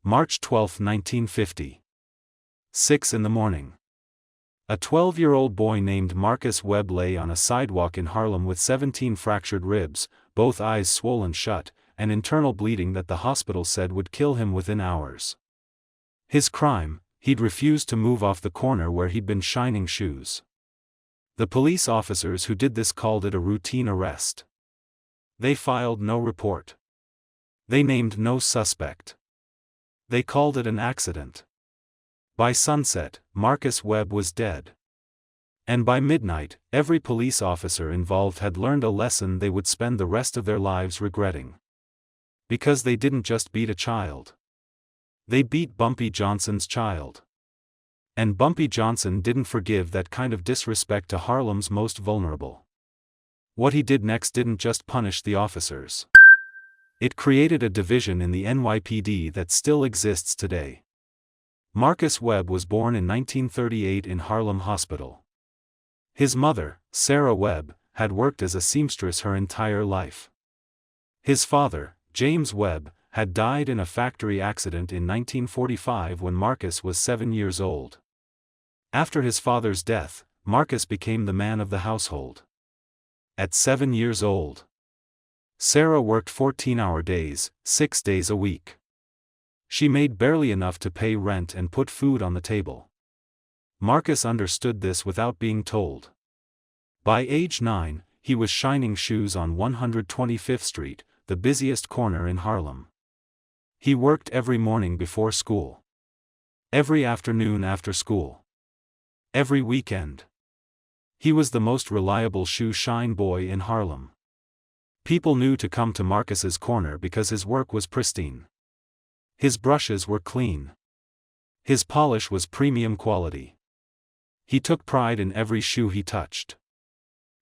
March 12, 1950. 6 in the morning. A 12-year-old boy named Marcus Webb lay on a sidewalk in Harlem with 17 fractured ribs, both eyes swollen shut, and internal bleeding that the hospital said would kill him within hours. His crime: he'd refused to move off the corner where he'd been shining shoes. The police officers who did this called it a routine arrest. They filed no report. They named no suspect. They called it an accident. By sunset, Marcus Webb was dead. And by midnight, every police officer involved had learned a lesson they would spend the rest of their lives regretting. Because they didn't just beat a child. They beat Bumpy Johnson's child. And Bumpy Johnson didn't forgive that kind of disrespect to Harlem's most vulnerable. What he did next didn't just punish the officers. It created a division in the NYPD that still exists today. Marcus Webb was born in 1938 in Harlem Hospital. His mother, Sarah Webb, had worked as a seamstress her entire life. His father, James Webb, had died in a factory accident in 1945 when Marcus was 7 years old. After his father's death, Marcus became the man of the household. At 7 years old, Sarah worked 14-hour days, 6 days a week. She made barely enough to pay rent and put food on the table. Marcus understood this without being told. By age 9, he was shining shoes on 125th Street, the busiest corner in Harlem. He worked every morning before school. Every afternoon after school. Every weekend. He was the most reliable shoe shine boy in Harlem. People knew to come to Marcus's corner because his work was pristine. His brushes were clean. His polish was premium quality. He took pride in every shoe he touched.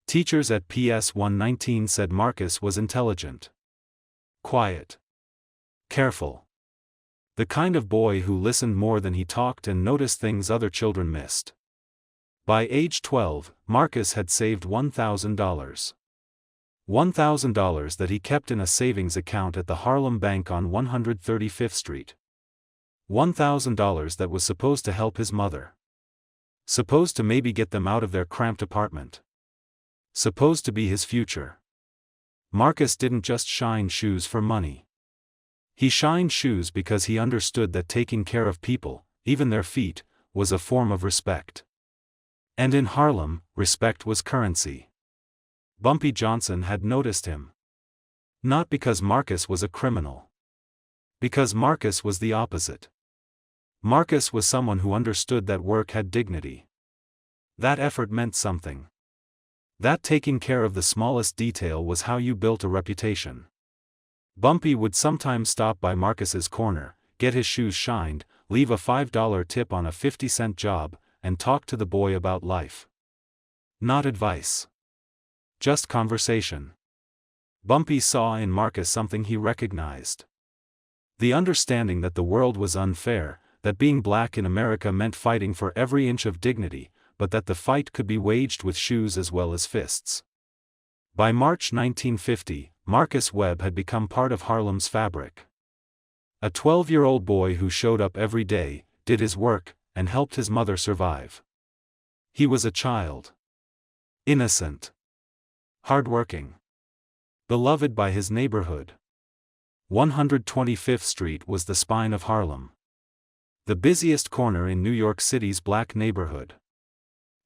Teachers at PS 119 said Marcus was intelligent, quiet, careful. The kind of boy who listened more than he talked and noticed things other children missed. By age 12, Marcus had saved $1,000. $1,000 that he kept in a savings account at the Harlem Bank on 135th Street. $1,000 that was supposed to help his mother. Supposed to maybe get them out of their cramped apartment. Supposed to be his future. Marcus didn't just shine shoes for money. He shined shoes because he understood that taking care of people, even their feet, was a form of respect. And in Harlem, respect was currency. Bumpy Johnson had noticed him. Not because Marcus was a criminal. Because Marcus was the opposite. Marcus was someone who understood that work had dignity. That effort meant something. That taking care of the smallest detail was how you built a reputation. Bumpy would sometimes stop by Marcus's corner, get his shoes shined, leave a $5 tip on a 50-cent job, and talk to the boy about life. Not advice. Just conversation. Bumpy saw in Marcus something he recognized. The understanding that the world was unfair, that being black in America meant fighting for every inch of dignity, but that the fight could be waged with shoes as well as fists. By March 1950, Marcus Webb had become part of Harlem's fabric. A 12-year-old boy who showed up every day, did his work, and helped his mother survive. He was a child. Innocent. Hardworking. Beloved by his neighborhood. 125th Street was the spine of Harlem. The busiest corner in New York City's black neighborhood.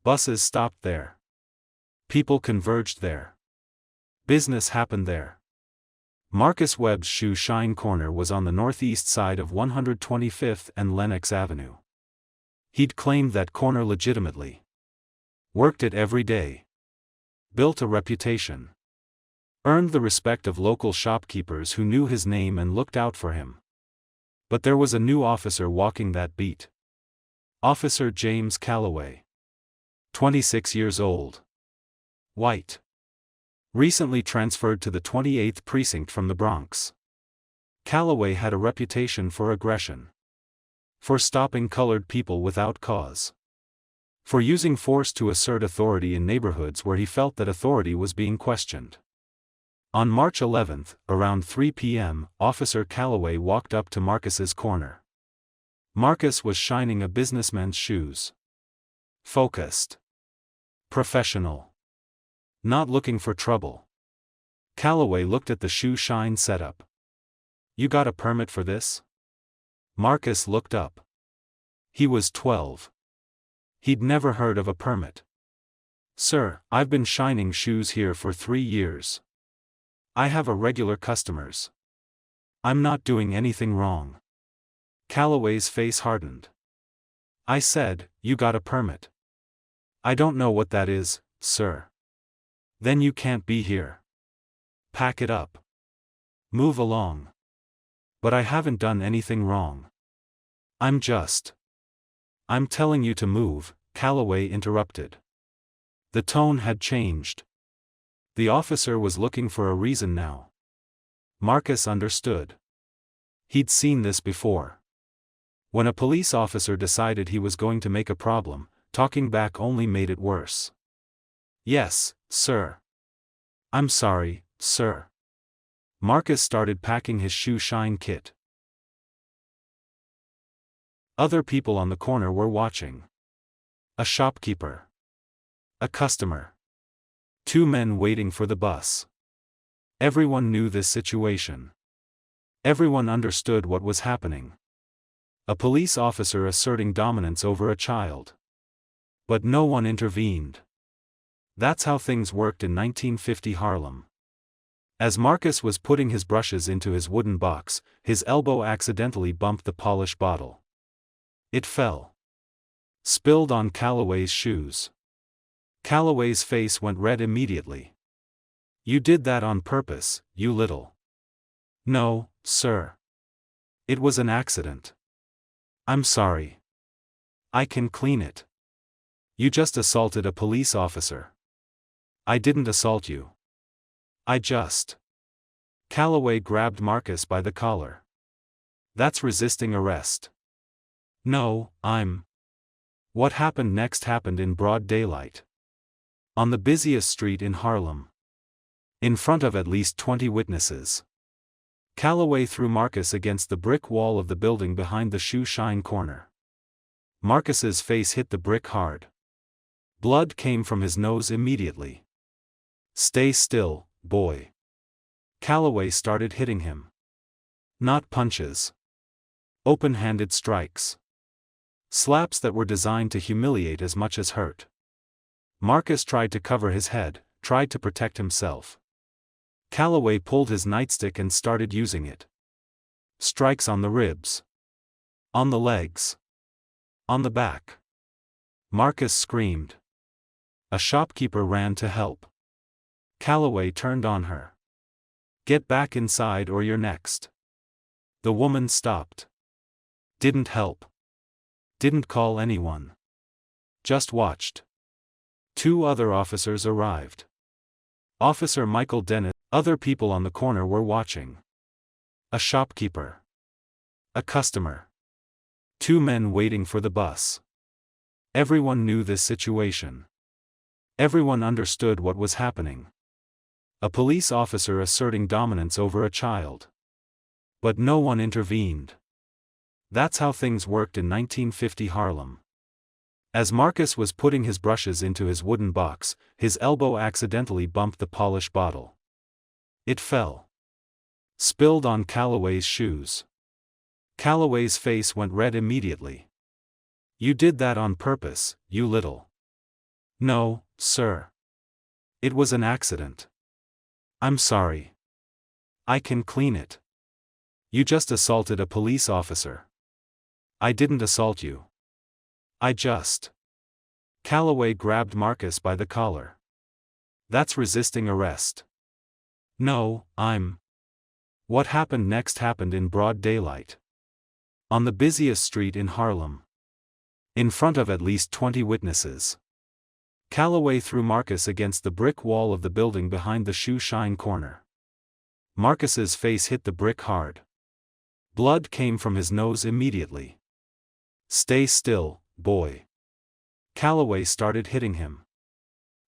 Buses stopped there. People converged there. Business happened there. Marcus Webb's Shoe Shine Corner was on the northeast side of 125th and Lenox Avenue. He'd claimed that corner legitimately. Worked it every day. Built a reputation. Earned the respect of local shopkeepers who knew his name and looked out for him. But there was a new officer walking that beat. Officer James Calloway. 26 years old. White. Recently transferred to the 28th Precinct from the Bronx. Calloway had a reputation for aggression. For stopping colored people without cause. For using force to assert authority in neighborhoods where he felt that authority was being questioned. On March 11, around 3 p.m., Officer Calloway walked up to Marcus's corner. Marcus was shining a businessman's shoes. Focused. Professional. Not looking for trouble. Calloway looked at the shoe shine setup. You got a permit for this? Marcus looked up. He was 12. He'd never heard of a permit. Sir, I've been shining shoes here for 3 years. I have a regular customers. I'm not doing anything wrong. Calloway's face hardened. I said, you got a permit. I don't know what that is, sir. Then you can't be here. Pack it up. Move along. But I haven't done anything wrong. I'm telling you to move, Calloway interrupted. The tone had changed. The officer was looking for a reason now. Marcus understood. He'd seen this before. When a police officer decided he was going to make a problem, talking back only made it worse. Yes, sir. I'm sorry, sir. Marcus started packing his shoe shine kit. Other people on the corner were watching. A shopkeeper. A customer. 2 men waiting for the bus. Everyone knew this situation. Everyone understood what was happening. A police officer asserting dominance over a child. But no one intervened. That's how things worked in 1950 Harlem. As Marcus was putting his brushes into his wooden box, his elbow accidentally bumped the polish bottle. It fell. Spilled on Calloway's shoes. Calloway's face went red immediately. You did that on purpose, you little. No, sir. It was an accident. I'm sorry. I can clean it. You just assaulted a police officer. I didn't assault you. Calloway grabbed Marcus by the collar. That's resisting arrest. No, What happened next happened in broad daylight. On the busiest street in Harlem. In front of at least 20 witnesses. Calloway threw Marcus against the brick wall of the building behind the shoe shine corner. Marcus's face hit the brick hard. Blood came from his nose immediately. Stay still, boy. Calloway started hitting him. Not punches. Open-handed strikes. Slaps that were designed to humiliate as much as hurt. Marcus tried to cover his head, tried to protect himself. Calloway pulled his nightstick and started using it. Strikes on the ribs. On the legs. On the back. Marcus screamed. A shopkeeper ran to help. Calloway turned on her. Get back inside or you're next. The woman stopped. Didn't help. Didn't call anyone. Just watched. 2 other officers arrived. Officer Michael Dennis. Other people on the corner were watching. A shopkeeper. A customer. 2 men waiting for the bus. Everyone knew this situation. Everyone understood what was happening. A police officer asserting dominance over a child. But no one intervened. That's how things worked in 1950 Harlem. As Marcus was putting his brushes into his wooden box, his elbow accidentally bumped the polish bottle. It fell. Spilled on Calloway's shoes. Calloway's face went red immediately. You did that on purpose, you little. No, sir. It was an accident. I'm sorry. I can clean it. You just assaulted a police officer. I didn't assault you. Calloway grabbed Marcus by the collar. That's resisting arrest. No, What happened next happened in broad daylight. On the busiest street in Harlem. In front of at least 20 witnesses. Calloway threw Marcus against the brick wall of the building behind the shoe shine corner. Marcus's face hit the brick hard. Blood came from his nose immediately. Stay still, boy. Calloway started hitting him.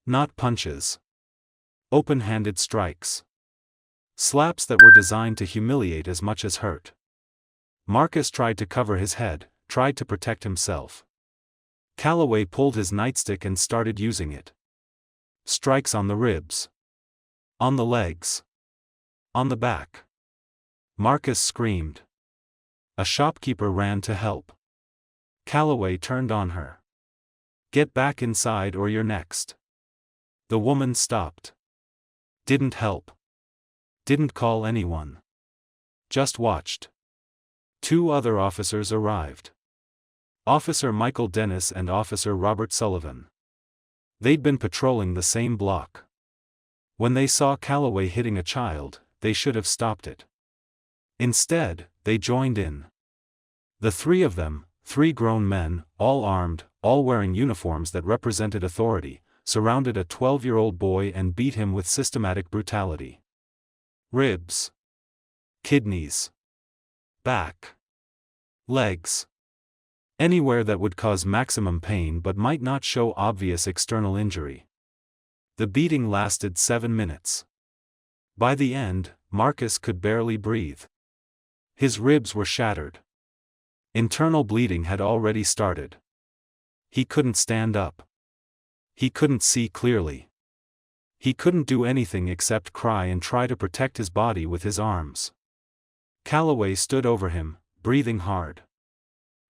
Not punches. Open-handed strikes. Slaps that were designed to humiliate as much as hurt. Marcus tried to cover his head, tried to protect himself. Calloway pulled his nightstick and started using it. Strikes on the ribs. On the legs. On the back. Marcus screamed. A shopkeeper ran to help. Calloway turned on her. "Get back inside or you're next." The woman stopped. Didn't help. Didn't call anyone. Just watched. 2 other officers arrived. Officer Michael Dennis and Officer Robert Sullivan. They'd been patrolling the same block. When they saw Calloway hitting a child, they should have stopped it. Instead, they joined in. The 3 of them, 3 grown men, all armed, all wearing uniforms that represented authority, surrounded a 12-year-old boy and beat him with systematic brutality. Ribs. Kidneys. Back. Legs. Anywhere that would cause maximum pain but might not show obvious external injury. The beating lasted 7 minutes. By the end, Marcus could barely breathe. His ribs were shattered. Internal bleeding had already started. He couldn't stand up. He couldn't see clearly. He couldn't do anything except cry and try to protect his body with his arms. Calloway stood over him, breathing hard.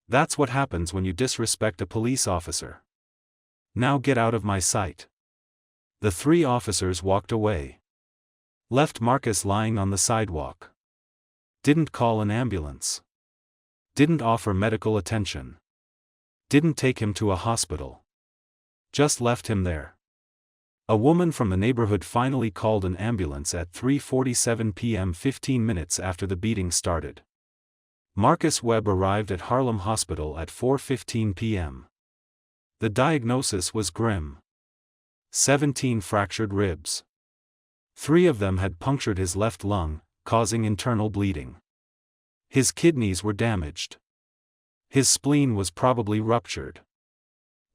"That's what happens when you disrespect a police officer. Now get out of my sight." The 3 officers walked away. Left Marcus lying on the sidewalk. Didn't call an ambulance. Didn't offer medical attention. Didn't take him to a hospital. Just left him there. A woman from the neighborhood finally called an ambulance at 3:47 p.m. 15 minutes after the beating started. Marcus Webb arrived at Harlem Hospital at 4:15 p.m. The diagnosis was grim. 17 fractured ribs. 3 of them had punctured his left lung, causing internal bleeding. His kidneys were damaged. His spleen was probably ruptured.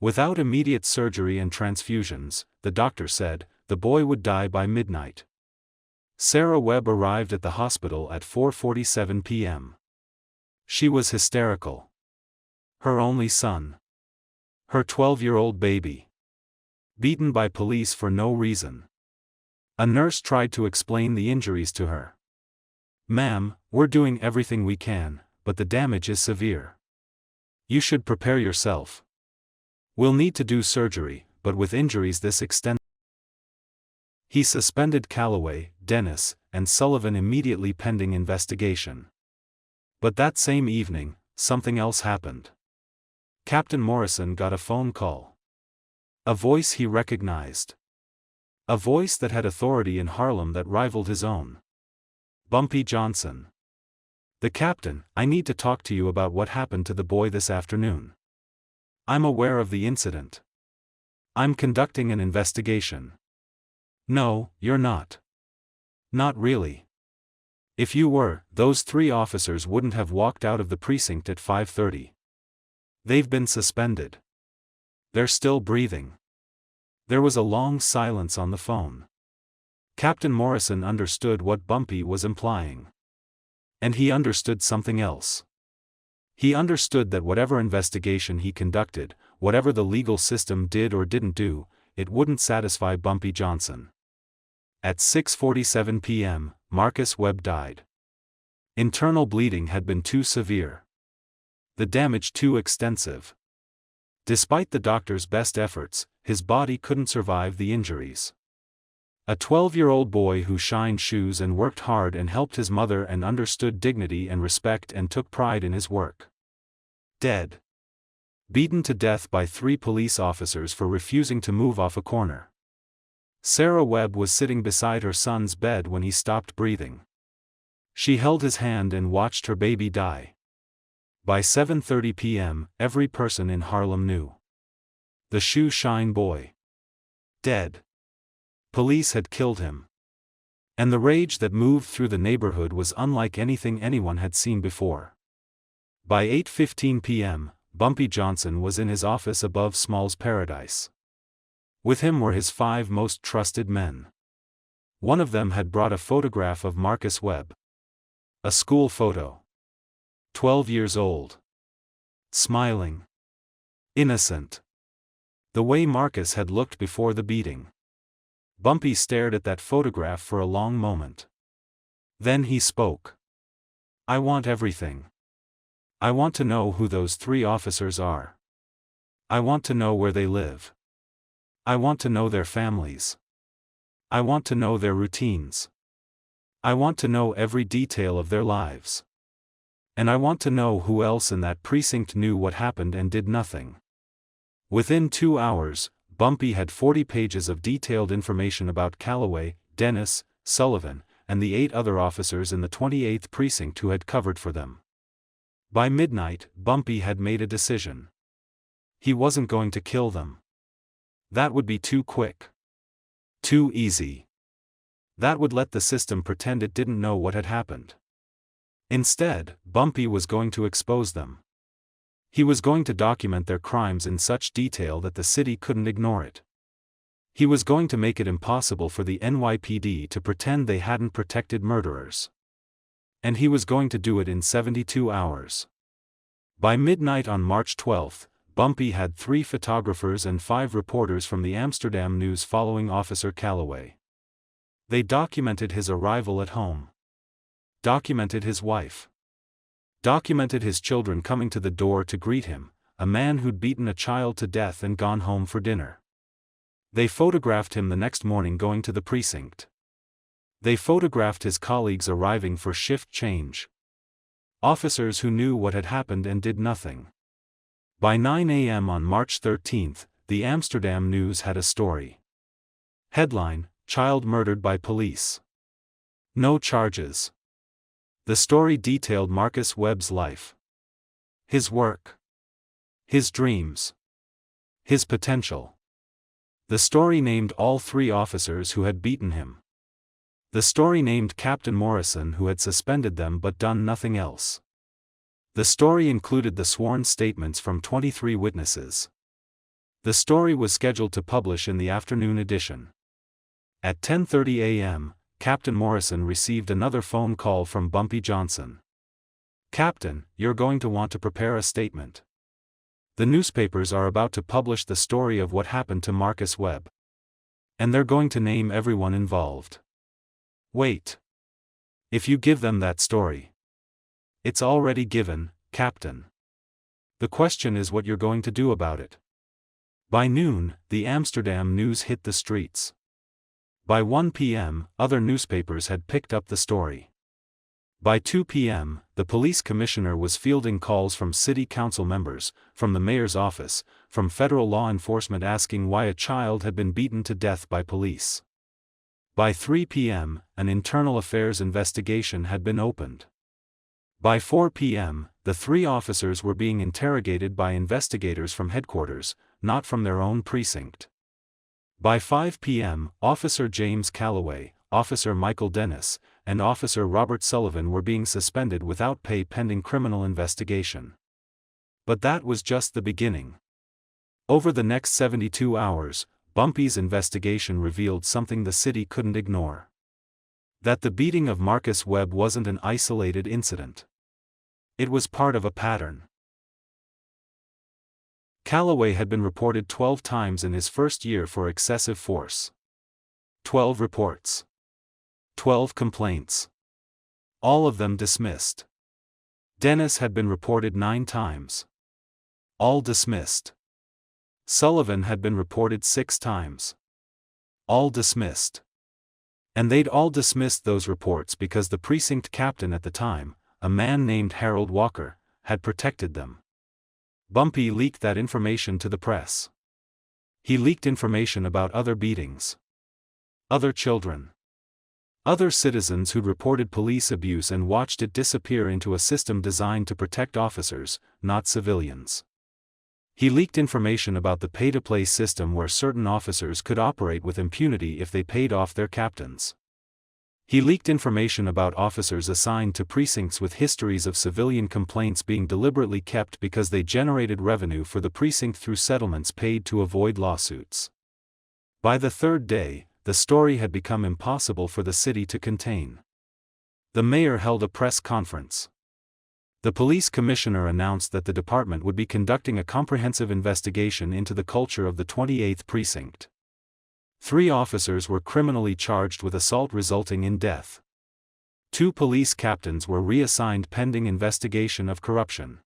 Without immediate surgery and transfusions, the doctor said, the boy would die by midnight. Sarah Webb arrived at the hospital at 4:47 p.m. She was hysterical. Her only son. Her 12-year-old baby. Beaten by police for no reason. A nurse tried to explain the injuries to her. "Ma'am, we're doing everything we can, but the damage is severe. You should prepare yourself. We'll need to do surgery, but with injuries this extent." He suspended Calloway, Dennis, and Sullivan immediately pending investigation. But that same evening, something else happened. Captain Morrison got a phone call. A voice he recognized. A voice that had authority in Harlem that rivaled his own. Bumpy Johnson. "The captain, I need to talk to you about what happened to the boy this afternoon. I'm aware of the incident. I'm conducting an investigation." "No, you're not." "Not really. If you were, those 3 officers wouldn't have walked out of the precinct at 5:30. They've been suspended. They're still breathing." There was a long silence on the phone. Captain Morrison understood what Bumpy was implying. And he understood something else. He understood that whatever investigation he conducted, whatever the legal system did or didn't do, it wouldn't satisfy Bumpy Johnson. At 6:47 p.m., Marcus Webb died. Internal bleeding had been too severe. The damage too extensive. Despite the doctor's best efforts, his body couldn't survive the injuries. A 12-year-old boy who shined shoes and worked hard and helped his mother and understood dignity and respect and took pride in his work. Dead. Beaten to death by 3 police officers for refusing to move off a corner. Sarah Webb was sitting beside her son's bed when he stopped breathing. She held his hand and watched her baby die. By 7:30 p.m., every person in Harlem knew. The shoe shine boy. Dead. Police had killed him. And the rage that moved through the neighborhood was unlike anything anyone had seen before. By 8:15 p.m., Bumpy Johnson was in his office above Small's Paradise. With him were his 5 most trusted men. One of them had brought a photograph of Marcus Webb. A school photo. 12 years old. Smiling. Innocent. The way Marcus had looked before the beating. Bumpy stared at that photograph for a long moment. Then he spoke. "I want everything. I want to know who those 3 officers are. I want to know where they live. I want to know their families. I want to know their routines. I want to know every detail of their lives. And I want to know who else in that precinct knew what happened and did nothing." Within 2 hours, Bumpy had 40 pages of detailed information about Calloway, Dennis, Sullivan, and the 8 other officers in the 28th precinct who had covered for them. By midnight, Bumpy had made a decision. He wasn't going to kill them. That would be too quick. Too easy. That would let the system pretend it didn't know what had happened. Instead, Bumpy was going to expose them. He was going to document their crimes in such detail that the city couldn't ignore it. He was going to make it impossible for the NYPD to pretend they hadn't protected murderers. And he was going to do it in 72 hours. By midnight on March 12, Bumpy had 3 photographers and 5 reporters from the Amsterdam News following Officer Calloway. They documented his arrival at home. Documented his wife. Documented his children coming to the door to greet him, a man who'd beaten a child to death and gone home for dinner. They photographed him the next morning going to the precinct. They photographed his colleagues arriving for shift change. Officers who knew what had happened and did nothing. By 9 a.m. on March 13, the Amsterdam News had a story. Headline: Child murdered by police. No charges. The story detailed Marcus Webb's life. His work. His dreams. His potential. The story named all 3 officers who had beaten him. The story named Captain Morrison who had suspended them but done nothing else. The story included the sworn statements from 23 witnesses. The story was scheduled to publish in the afternoon edition. At 10:30 a.m., Captain Morrison received another phone call from Bumpy Johnson. "Captain, you're going to want to prepare a statement. The newspapers are about to publish the story of what happened to Marcus Webb. And they're going to name everyone involved. Wait. If you give them that story. It's already given, Captain. The question is what you're going to do about it." By noon, the Amsterdam News hit the streets. By 1 p.m., other newspapers had picked up the story. By 2 p.m., the police commissioner was fielding calls from city council members, from the mayor's office, from federal law enforcement asking why a child had been beaten to death by police. By 3 p.m., an internal affairs investigation had been opened. By 4 p.m., the 3 officers were being interrogated by investigators from headquarters, not from their own precinct. By 5 p.m., Officer James Calloway, Officer Michael Dennis, and Officer Robert Sullivan were being suspended without pay pending criminal investigation. But that was just the beginning. Over the next 72 hours, Bumpy's investigation revealed something the city couldn't ignore. That the beating of Marcus Webb wasn't an isolated incident. It was part of a pattern. Calloway had been reported 12 times in his first year for excessive force. 12 reports. 12 complaints. All of them dismissed. Dennis had been reported 9 times. All dismissed. Sullivan had been reported 6 times. All dismissed. And they'd all dismissed those reports because the precinct captain at the time, a man named Harold Walker, had protected them. Bumpy leaked that information to the press. He leaked information about other beatings. Other children. Other citizens who'd reported police abuse and watched it disappear into a system designed to protect officers, not civilians. He leaked information about the pay-to-play system where certain officers could operate with impunity if they paid off their captains. He leaked information about officers assigned to precincts with histories of civilian complaints being deliberately kept because they generated revenue for the precinct through settlements paid to avoid lawsuits. By the 3rd day, the story had become impossible for the city to contain. The mayor held a press conference. The police commissioner announced that the department would be conducting a comprehensive investigation into the culture of the 28th precinct. 3 officers were criminally charged with assault resulting in death. 2 police captains were reassigned pending investigation of corruption.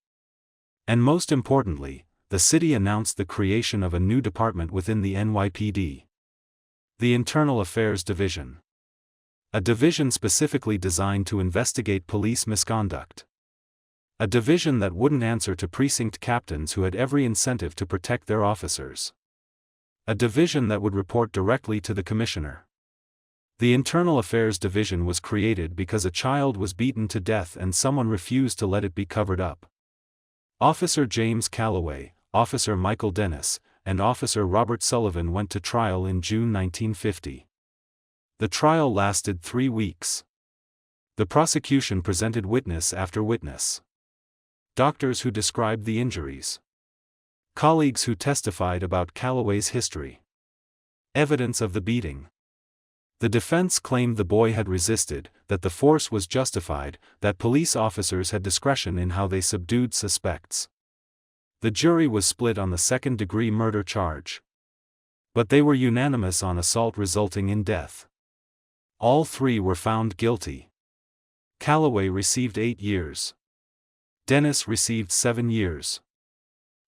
And most importantly, the city announced the creation of a new department within the NYPD. The Internal Affairs Division. A division specifically designed to investigate police misconduct. A division that wouldn't answer to precinct captains who had every incentive to protect their officers. A division that would report directly to the commissioner. The Internal Affairs Division was created because a child was beaten to death and someone refused to let it be covered up. Officer James Calloway, Officer Michael Dennis, and Officer Robert Sullivan went to trial in June 1950. The trial lasted 3 weeks. The prosecution presented witness after witness. Doctors who described the injuries. Colleagues who testified about Calloway's history. Evidence of the beating. The defense claimed the boy had resisted, that the force was justified, that police officers had discretion in how they subdued suspects. The jury was split on the second-degree murder charge. But they were unanimous on assault resulting in death. All 3 were found guilty. Calloway received 8 years. Dennis received 7 years.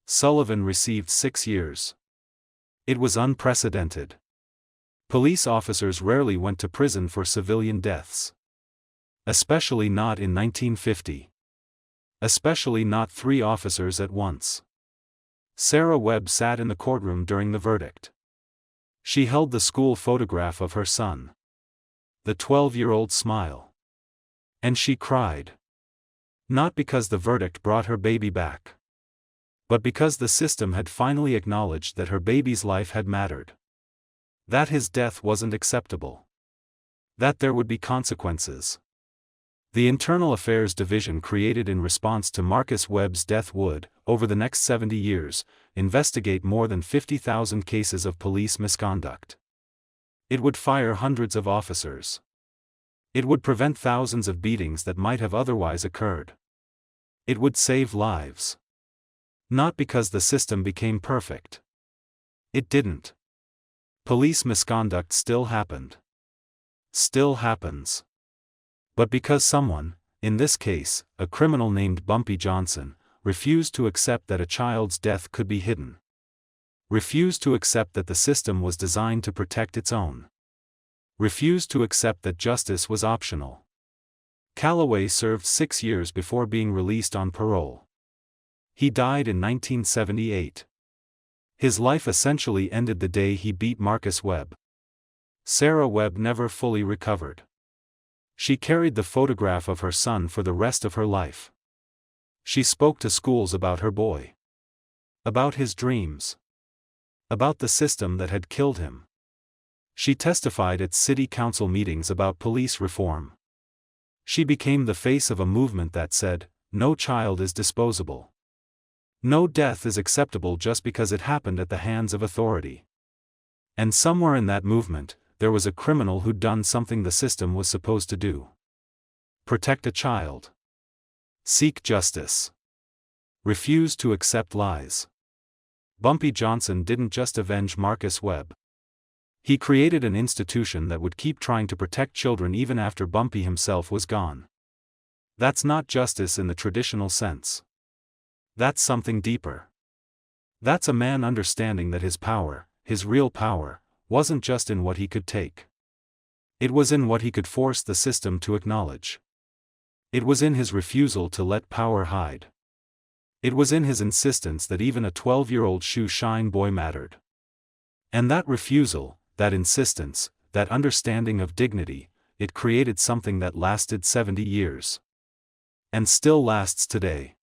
Sullivan received 6 years. It was unprecedented. Police officers rarely went to prison for civilian deaths. Especially not in 1950. Especially not 3 officers at once. Sarah Webb sat in the courtroom during the verdict. She held the school photograph of her son. The 12-year-old smile. And she cried. Not because the verdict brought her baby back. But because the system had finally acknowledged that her baby's life had mattered. That his death wasn't acceptable. That there would be consequences. The Internal Affairs Division created in response to Marcus Webb's death would, over the next 70 years, investigate more than 50,000 cases of police misconduct. It would fire hundreds of officers. It would prevent thousands of beatings that might have otherwise occurred. It would save lives. Not because the system became perfect. It didn't. Police misconduct still happened. Still happens. But because someone, in this case, a criminal named Bumpy Johnson, refused to accept that a child's death could be hidden. Refused to accept that the system was designed to protect its own. Refused to accept that justice was optional. Calloway served 6 years before being released on parole. He died in 1978. His life essentially ended the day he beat Marcus Webb. Sarah Webb never fully recovered. She carried the photograph of her son for the rest of her life. She spoke to schools about her boy. About his dreams. About the system that had killed him. She testified at city council meetings about police reform. She became the face of a movement that said, "No child is disposable. No death is acceptable just because it happened at the hands of authority." And somewhere in that movement, there was a criminal who'd done something the system was supposed to do. Protect a child. Seek justice. Refuse to accept lies. Bumpy Johnson didn't just avenge Marcus Webb. He created an institution that would keep trying to protect children even after Bumpy himself was gone. That's not justice in the traditional sense. That's something deeper. That's a man understanding that his power, his real power, wasn't just in what he could take. It was in what he could force the system to acknowledge. It was in his refusal to let power hide. It was in his insistence that even a 12-year-old shoe shine boy mattered. And that refusal, that insistence, that understanding of dignity, it created something that lasted 70 years. And still lasts today.